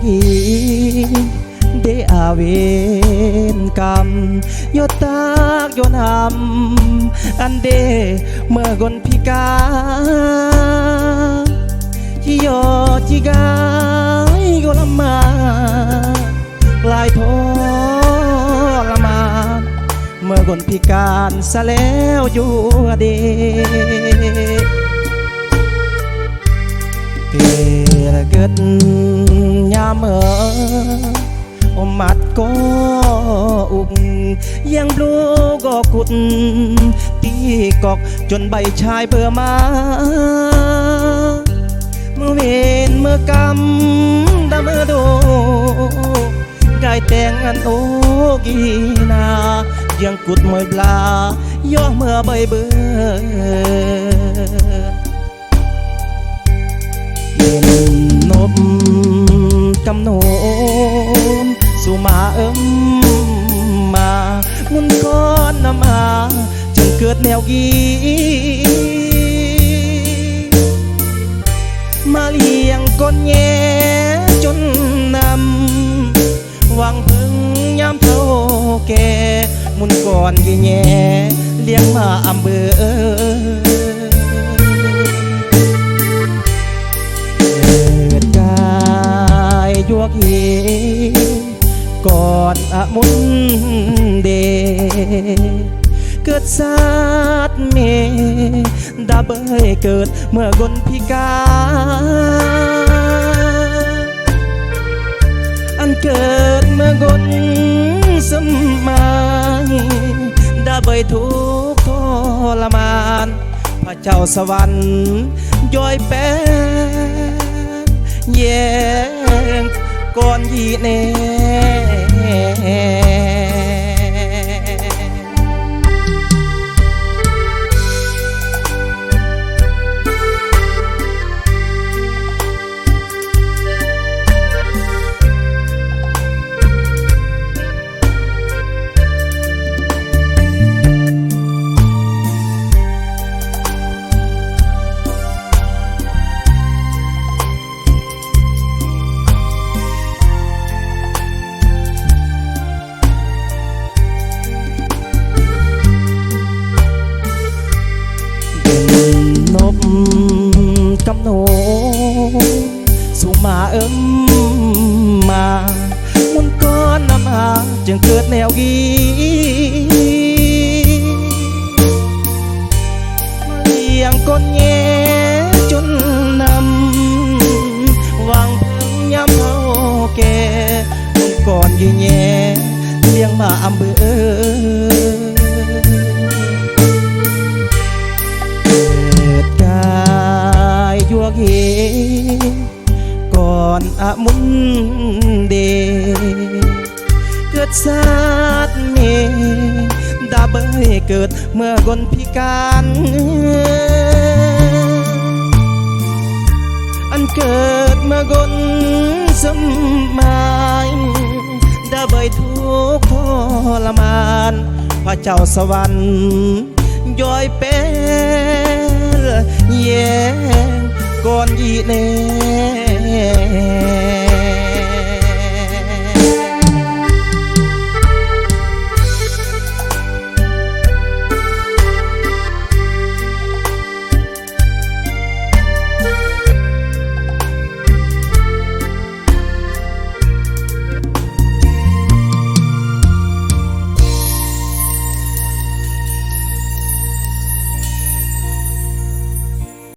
กีได้อาเวนกรรมยอดตากยอดหำอันเดเมื่อกนพิการที่ยอจิกายก็ลำมาลายทรมานเมื่อกนพิการซะแล้วอยู่เดเกิดยามอมัดก็อุกยังบลูก็กุดตีกอกจนใบชายเบื่อมาเมื่อเวนเมื่อกำดาเมื่อโดกายแต่งอันโอกีนายังกุดมวยปลาย่อเมื่อใบเบื่อนบกำโนนสู่มามามุนก้อนนำมาจึงเกิดแนวกีมาเลี้ยงก้นแย่จนนำหวังพึ่งยามเท่าแก่มุนก้อนกี่แย่เลี้ยงมาอำเบอยกเฮก่อนอมุนเดเกิดศาสตร์เมดาเบยเกิดเมื่อกนพิการอันเกิดเมื่อกนสมัยดาเบยทุกทรมานพระเจ้าสวรรค์ย้อยแป้แย่งก่อนยีเนกำโนสู่มามามุนก้อนนำมาจึงเกิดแนวกีมาเลี้ยงก้นแย่จนนำวางเพิ่งย้ำเท่าแก่มุนก้อนยี่แย่เลี้ยงมาอำเบยวกเฮก่อนอมุนเดเกิดศาสตร์เมดาเบยเกิดเมื่อกนพิการอันเกิดเมื่อกนสมัยดาเบยทุกทรมานพระเจ้าสวรรค์ย้อยเป็นแย่ก่อนยีเน